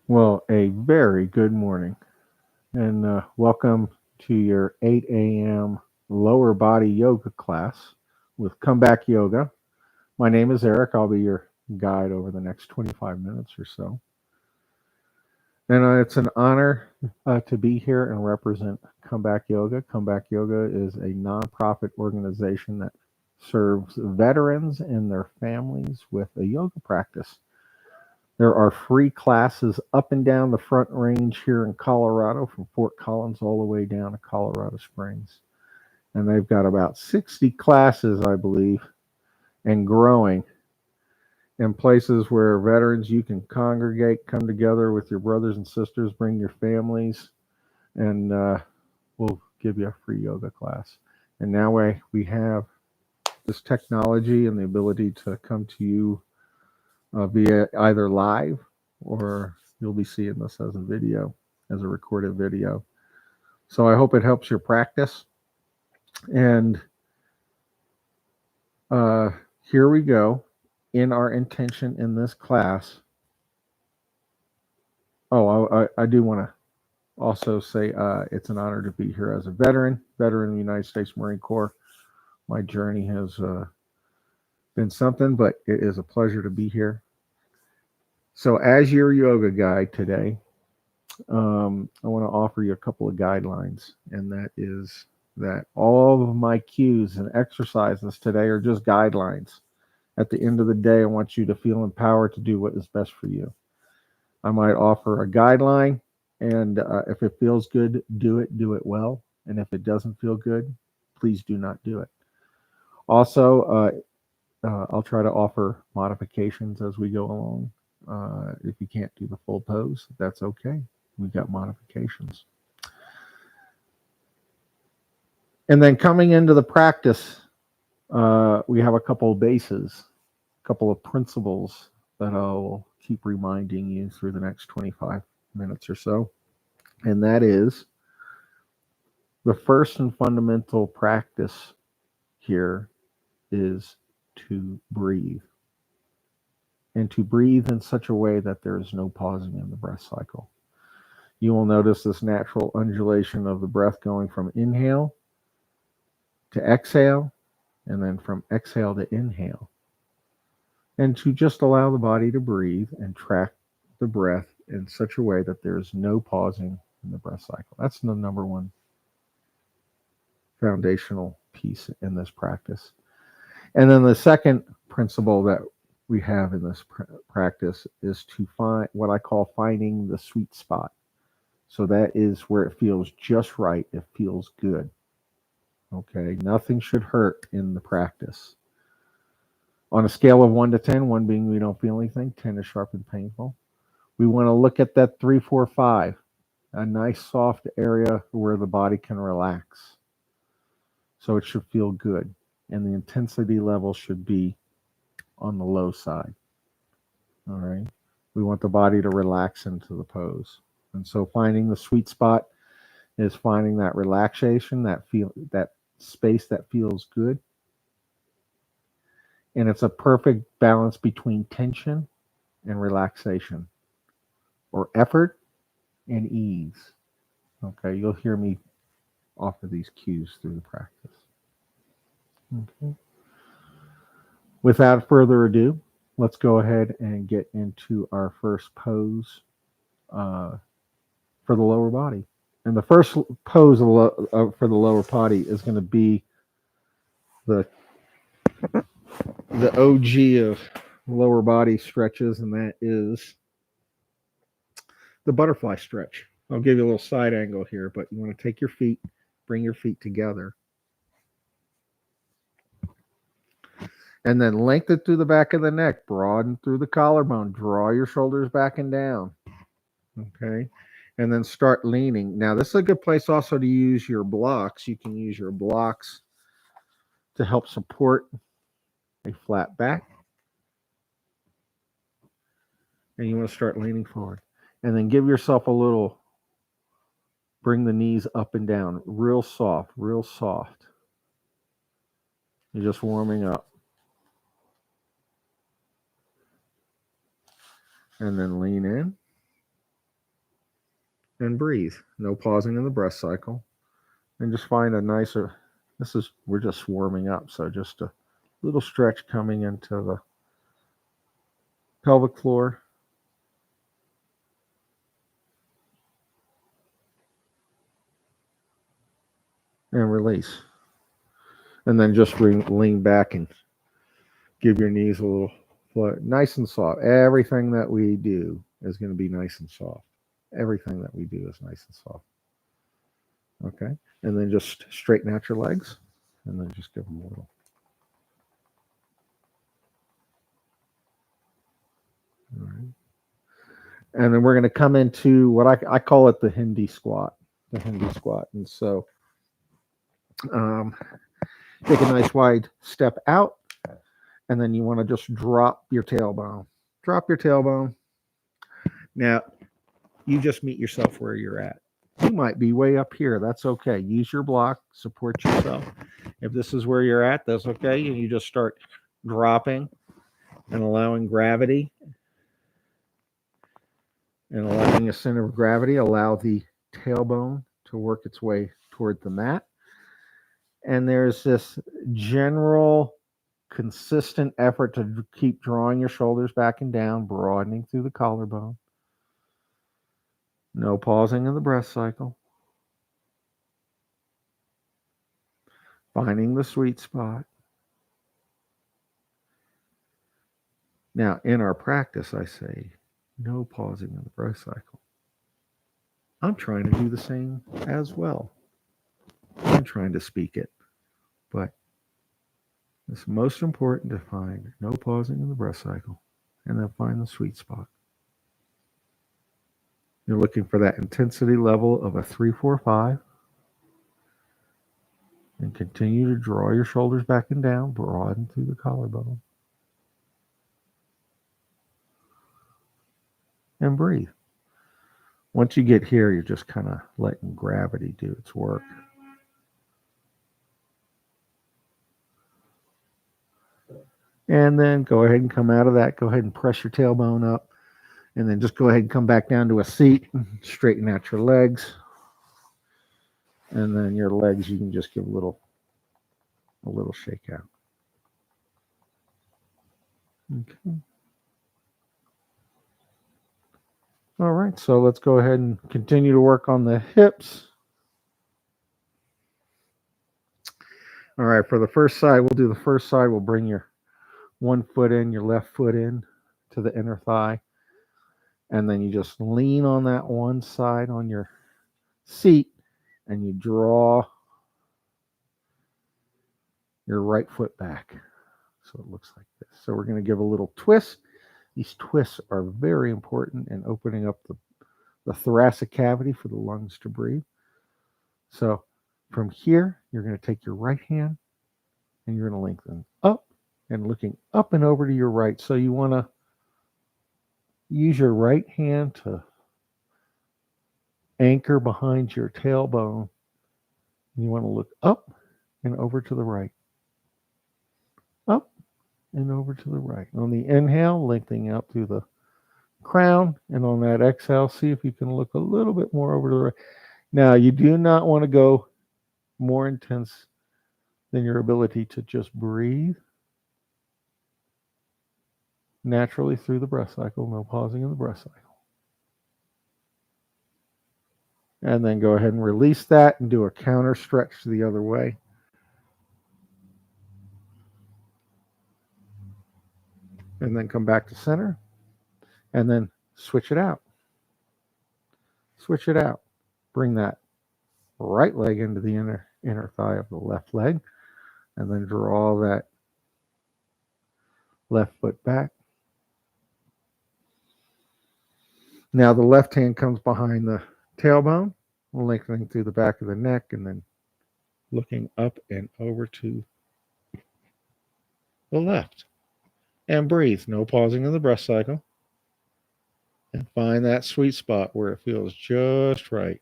Well, a very good morning, and welcome to your 8 a.m. lower body yoga class with Comeback Yoga. My name is Eric. I'll be your guide over the next 25 minutes or so. And it's an honor to be here and represent Comeback Yoga. Comeback Yoga is a nonprofit organization that serves veterans and their families with a yoga practice. There are free classes up and down the Front Range here in Colorado, from Fort Collins all the way down to Colorado Springs. And they've got about 60 classes, I believe, and growing in places where veterans you can congregate, come together with your brothers and sisters, bring your families, and we'll give you a free yoga class. And now we have this technology and the ability to come to you via either live or you'll be seeing this as a video, as a recorded video. So I hope it helps your practice. And here we go. In our intention in this class, I do want to also say it's an honor to be here as a veteran of the United States Marine Corps. My journey has been something, but it is a pleasure to be here. So, as your yoga guide today, I want to offer you a couple of guidelines, and that is that all of my cues and exercises today are just guidelines. At the end of the day, I want you to feel empowered to do what is best for you. I might offer a guideline, and if it feels good, do it well. And if it doesn't feel good, please do not do it. Also, I'll try to offer modifications as we go along. If you can't do the full pose, that's okay. We've got modifications. And then coming into the practice, we have a couple of bases, a couple of principles that I'll keep reminding you through the next 25 minutes or so. And that is the first and fundamental practice here is to breathe. And to breathe in such a way that there is no pausing in the breath cycle. You will notice this natural undulation of the breath going from inhale to exhale, and then from exhale to inhale. And to just allow the body to breathe and track the breath in such a way that there is no pausing in the breath cycle. That's the number one foundational piece in this practice. And then the second principle that we have in this practice is to find what I call finding the sweet spot. So that is where it feels just right. It feels good. Okay, nothing should hurt in the practice. On a scale of 1 to 10, 1 being we don't feel anything, 10 is sharp and painful. We want to look at that 3, 4, 5, a nice soft area where the body can relax. So it should feel good. And the intensity level should be on the low side. All right. We want the body to relax into the pose. And so finding the sweet spot is finding that relaxation, that space that feels good. And it's a perfect balance between tension and relaxation, or effort and ease. Okay, you'll hear me offer these cues through the practice. Okay. Without further ado, let's go ahead and get into our first pose for the lower body. And the first pose for the lower body is going to be the OG of lower body stretches, and that is the butterfly stretch. I'll give you a little side angle here, but you want to take your feet, bring your feet together, and then lengthen through the back of the neck, broaden through the collarbone, draw your shoulders back and down. Okay. And then start leaning. Now, this is a good place also to use your blocks. You can use your blocks to help support a flat back. And you want to start leaning forward. And then give yourself a little, bring the knees up and down, real soft, real soft. You're just warming up. And then lean in. and breathe. No pausing in the breath cycle. And just find a nicer, we're just warming up. So just a little stretch coming into the pelvic floor. And release. And then just lean back and give your knees a little flutter. Nice and soft. Everything that we do is going to be nice and soft. Everything that we do is nice and soft. Okay. And then just straighten out your legs and then just give them a little. All right. And then we're going to come into what I call it the Hindi squat. The Hindi squat. And so um, take a nice wide step out. And then you want to just drop your tailbone. Drop your tailbone. Now, you just meet yourself where you're at. You might be way up here. That's okay. Use your block, support yourself. If this is where you're at, that's okay. And you just start dropping and allowing gravity and allowing a center of gravity, allow the tailbone to work its way toward the mat. And there's this general consistent effort to keep drawing your shoulders back and down, broadening through the collarbone. No pausing in the breath cycle. Finding the sweet spot. Now, in our practice, I say, no pausing in the breath cycle. I'm trying to do the same as well. I'm trying to speak it. But it's most important to find no pausing in the breath cycle and then find the sweet spot. You're looking for that intensity level of a 3, 4, 5. And continue to draw your shoulders back and down, broaden through the collarbone. And breathe. Once you get here, you're just kind of letting gravity do its work. And then go ahead and come out of that. Go ahead and press your tailbone up. And then just go ahead and come back down to a seat. Straighten out your legs. And then your legs, you can just give a little shake out. Okay. All right, so let's go ahead and continue to work on the hips. All right, for the first side, we'll do the first side. We'll bring your one foot in, your left foot in to the inner thigh. And then you just lean on that one side on your seat and you draw your right foot back. So it looks like this. So we're going to give a little twist. These twists are very important in opening up the thoracic cavity for the lungs to breathe. So from here, you're going to take your right hand and you're going to lengthen up and looking up and over to your right. So you want to use your right hand to anchor behind your tailbone. You want to look up and over to the right. Up and over to the right. On the inhale, lengthening out through the crown. And on that exhale, see if you can look a little bit more over to the right. Now, you do not want to go more intense than your ability to just breathe naturally through the breath cycle. No pausing in the breath cycle. And then go ahead and release that and do a counter stretch to the other way. And then come back to center. And then switch it out. Switch it out. Bring that right leg into the inner thigh of the left leg. And then draw that left foot back. Now the left hand comes behind the tailbone, lengthening through the back of the neck, and then looking up and over to the left. And breathe. No pausing in the breath cycle. And find that sweet spot where it feels just right.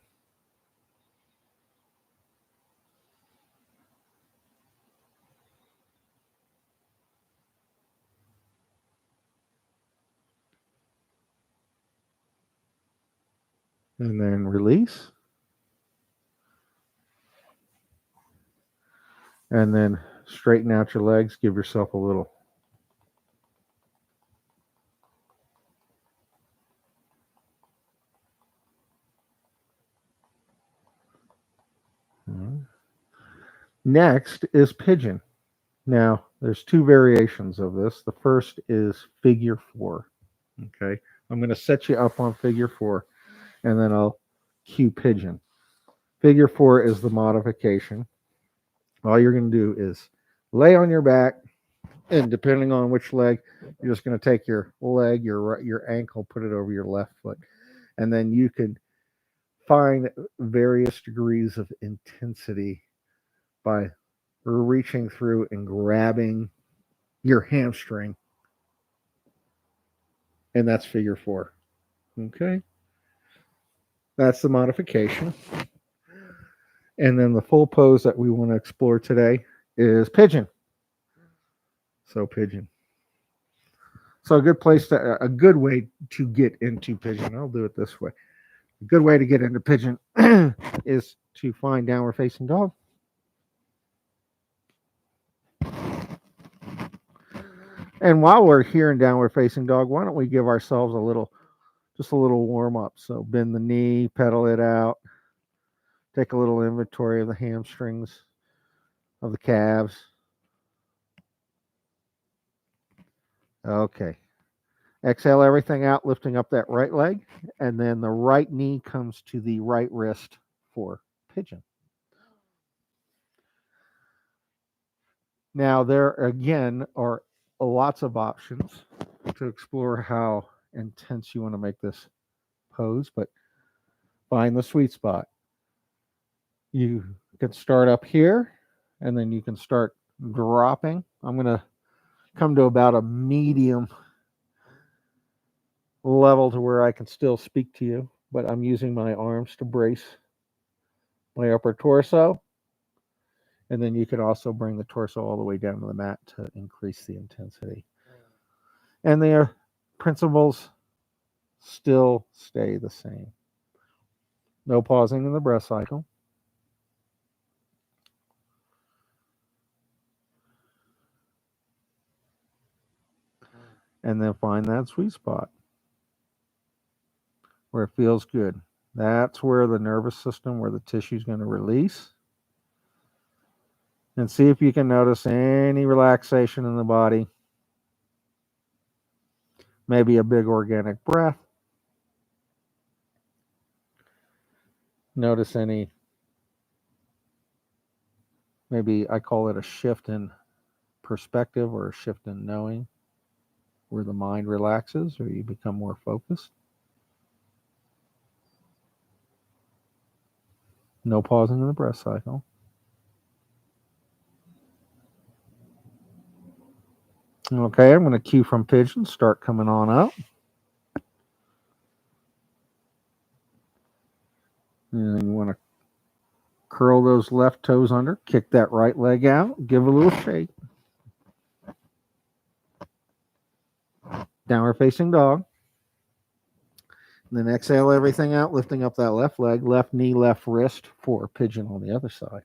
And then release. And then straighten out your legs. Give yourself a little. Next is pigeon. Now, there's two variations of this. The first is figure 4. Okay. I'm going to set you up on figure 4, and then I'll cue pigeon. Figure 4 is the modification. All you're going to do is lay on your back, and depending on which leg, you're just going to take your leg, your ankle, put it over your left foot, and then you can find various degrees of intensity by reaching through and grabbing your hamstring, and that's figure 4. Okay, that's the modification. And then the full pose that we want to explore today is pigeon. So pigeon. So a good way to get into pigeon. I'll do it this way. A good way to get into pigeon is to find downward facing dog. And while we're here in downward facing dog, why don't we give ourselves just a little warm up? So bend the knee, pedal it out, take a little inventory of the hamstrings, of the calves. Okay. Exhale everything out, lifting up that right leg, and then the right knee comes to the right wrist for pigeon. Now, there again are lots of options to explore how intense you want to make this pose, but find the sweet spot. You can start up here, and then you can start dropping. I'm going to come to about a medium level to where I can still speak to you, but I'm using my arms to brace my upper torso. And then you can also bring the torso all the way down to the mat to increase the intensity. And their principles still stay the same. No pausing in the breath cycle. And then find that sweet spot where it feels good. That's where the nervous system, where the tissue is going to release. And see if you can notice any relaxation in the body. Maybe a big organic breath. Notice any, maybe I call it a shift in perspective or a shift in knowing, where the mind relaxes or you become more focused. No pausing in the breath cycle. Okay, I'm going to cue from pigeon, start coming on up. And you want to curl those left toes under, kick that right leg out, give a little shake. Downward facing dog. And then exhale everything out, lifting up that left leg, left knee, left wrist for pigeon on the other side.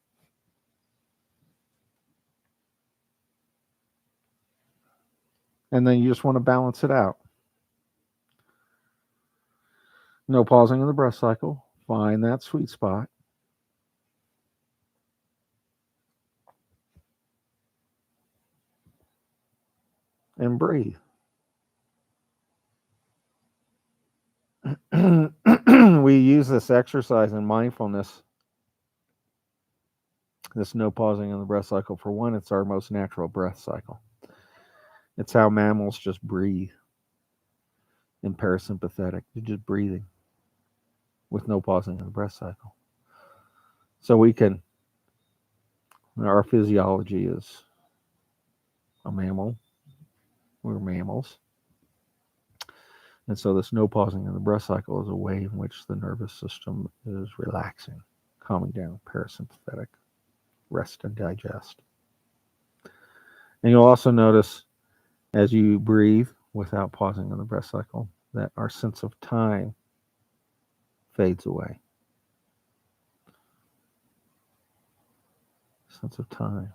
And then you just want to balance it out. No pausing in the breath cycle. Find that sweet spot. And breathe. We use this exercise in mindfulness, this no pausing in the breath cycle. For one, it's our most natural breath cycle. It's how mammals just breathe in parasympathetic. You're just breathing with no pausing in the breath cycle. So our physiology is a mammal. We're mammals. And so this no pausing in the breath cycle is a way in which the nervous system is relaxing, calming down, parasympathetic, rest and digest. And you'll also notice as you breathe without pausing in the breath cycle that our sense of time fades away. Sense of time.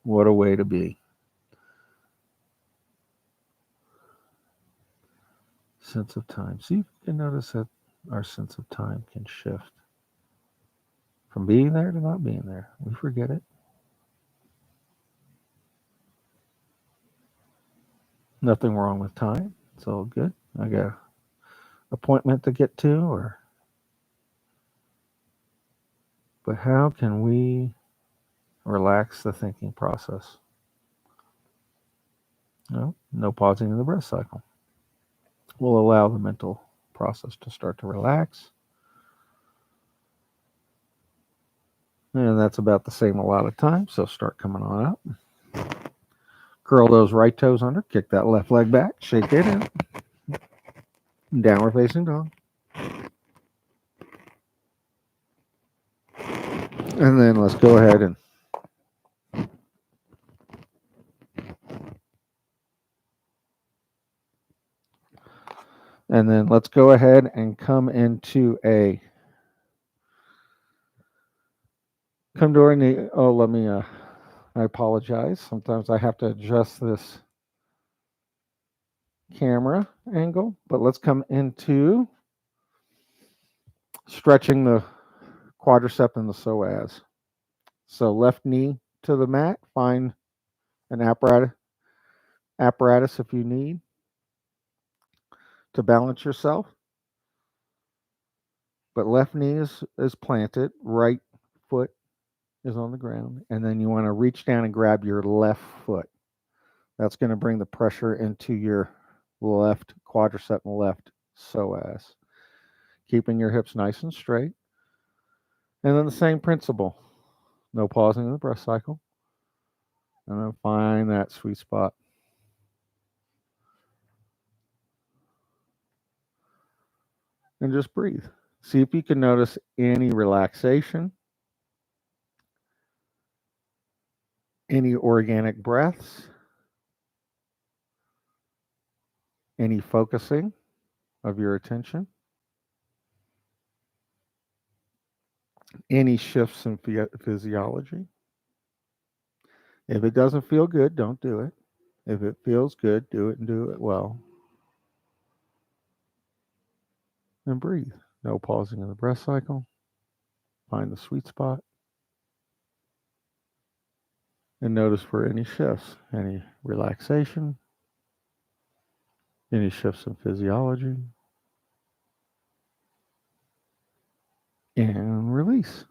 What a way to be. Sense of time. See if you can notice that our sense of time can shift from being there to not being there. We forget it. Nothing wrong with time. It's all good. I got an appointment to get to, but how can we relax the thinking process? No pausing in the breath cycle. We'll allow the mental process to start to relax. And that's about the same a lot of times. So start coming on up. Curl those right toes under. Kick that left leg back. Shake it in. Downward facing dog. And then let's go ahead and then let's go ahead and come into a come to our knee. Oh, let me I apologize. Sometimes I have to adjust this camera angle, but let's come into stretching the quadricep and the psoas. So left knee to the mat. Find an apparatus if you need to balance yourself. But left knee is planted, right foot is on the ground, and then you want to reach down and grab your left foot. That's going to bring the pressure into your left quadricep and left psoas, keeping your hips nice and straight. And then the same principle. No pausing in the breath cycle. And then find that sweet spot. And just breathe. See if you can notice any relaxation, any organic breaths, any focusing of your attention, any shifts in physiology. If it doesn't feel good, don't do it. If it feels good, do it and do it well. And breathe. No pausing in the breath cycle. Find the sweet spot. And notice for any shifts, any relaxation, any shifts in physiology. And release.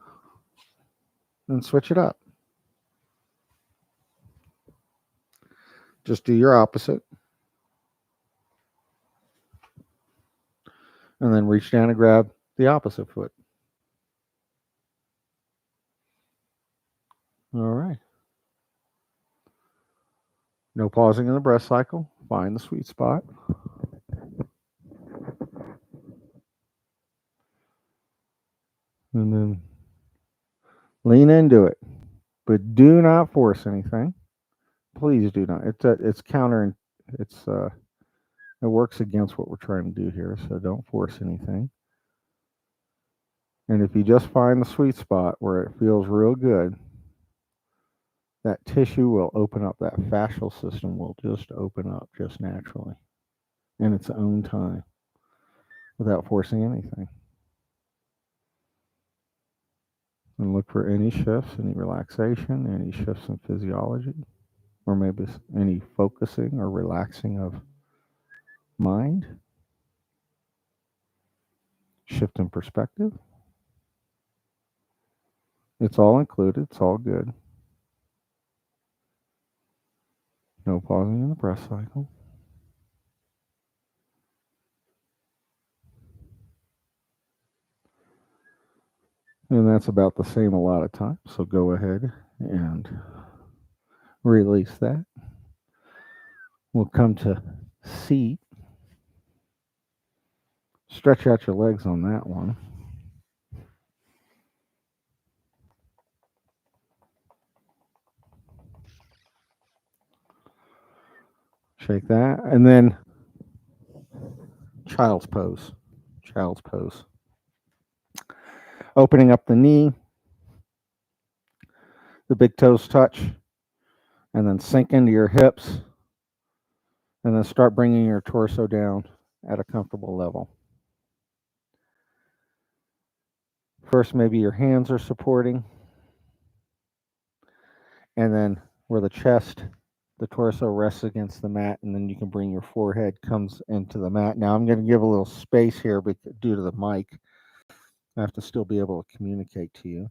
And switch it up. Just do your opposite. And then reach down and grab the opposite foot. All right. No pausing in the breath cycle. Find the sweet spot. And then lean into it. But do not force anything. Please do not. It's counter. It works against what we're trying to do here. So don't force anything. And if you just find the sweet spot where it feels real good, that tissue will open up. That fascial system will just open up just naturally in its own time without forcing anything. And look for any shifts, any relaxation, any shifts in physiology, or maybe any focusing or relaxing of mind, shift in perspective. It's all included. It's all good. No pausing in the breath cycle. And that's about the same a lot of times. So go ahead and release that. We'll come to seat. Stretch out your legs on that one. Shake that. And then child's pose. Child's pose. Opening up the knee, the big toes touch, and then sink into your hips, and then start bringing your torso down at a comfortable level. First, maybe your hands are supporting, and then where the chest, the torso rests against the mat, and then you can bring your forehead comes into the mat. Now I'm going to give a little space here due to the mic. I have to still be able to communicate to you,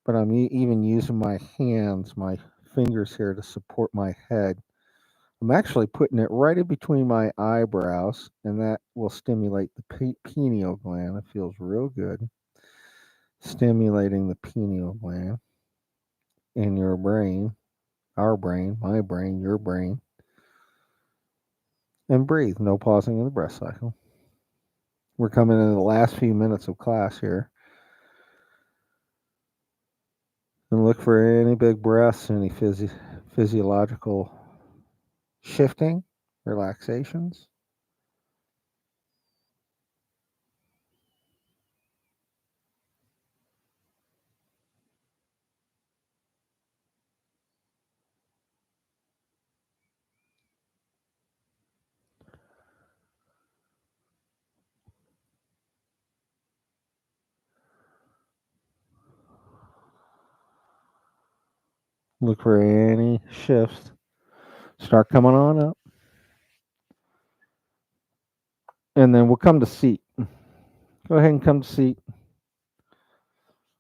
but I'm even using my hands, my fingers here to support my head. I'm actually putting it right in between my eyebrows, and that will stimulate the pineal gland. It feels real good. Stimulating the pineal gland in your brain, our brain, my brain, your brain. And breathe, no pausing in the breath cycle. We're coming into the last few minutes of class here. And look for any big breaths, any physiological shifting, relaxations. Look for any shifts. Start coming on up. And then we'll come to seat. Go ahead and come to seat.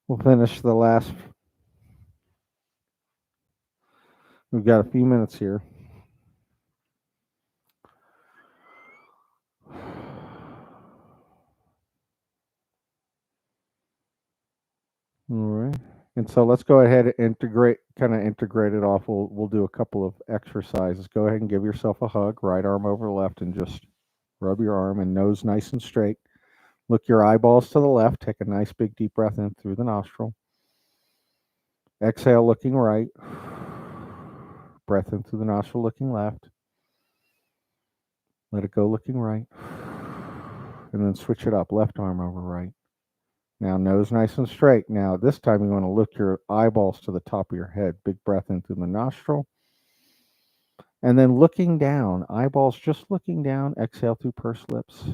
We'll finish the last. We've got a few minutes here. All right. And so let's go ahead and integrate it off. We'll do a couple of exercises. Go ahead and give yourself a hug, right arm over left, and just rub your arm and nose nice and straight. Look your eyeballs to the left. Take a nice big deep breath in through the nostril. Exhale looking right. Breath in through the nostril looking left. Let it go looking right. And then switch it up. Left arm over right. Now nose nice and straight. Now this time you want to lift your eyeballs to the top of your head. Big breath in through the nostril. And then looking down. Eyeballs just looking down. Exhale through pursed lips.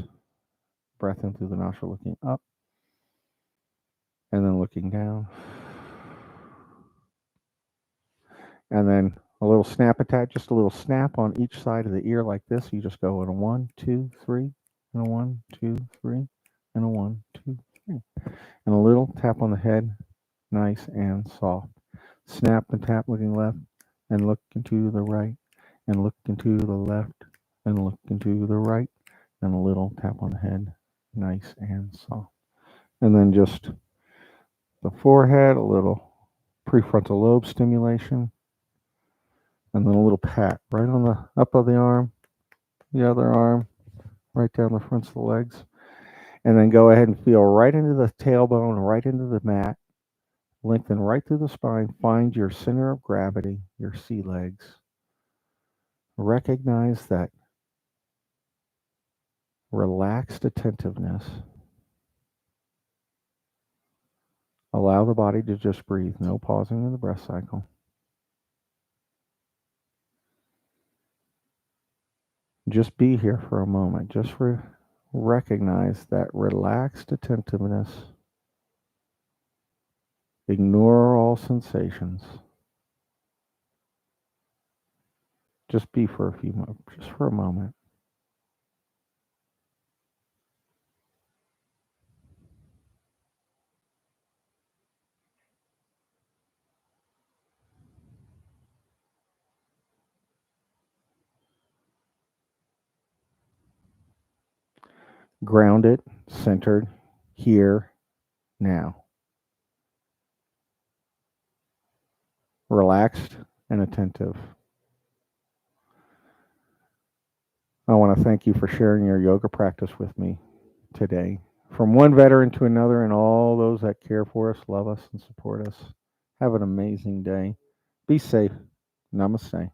Breath in through the nostril looking up. And then looking down. And then a little snap attack, just a little snap on each side of the ear like this. You just go in a 1, 2, 3, and a 1, 2, 3, and a 1, 2, 3. And a little tap on the head, nice and soft. Snap and tap looking left, and look into the right, and look into the left, and look into the right, and a little tap on the head, nice and soft. And then just the forehead, a little prefrontal lobe stimulation. And then a little pat right on the up of the arm, the other arm, right down the fronts of the legs. And then go ahead and feel right into the tailbone, right into the mat. Lengthen right through the spine. Find your center of gravity, your sea legs. Recognize that relaxed attentiveness. Allow the body to just breathe, no pausing in the breath cycle. Just be here for a moment. Just recognize that relaxed attentiveness. Ignore all sensations. Just be for just for a moment. Grounded, centered, here, now. Relaxed and attentive. I want to thank you for sharing your yoga practice with me today. From one veteran to another, and all those that care for us, love us, and support us. Have an amazing day. Be safe. Namaste.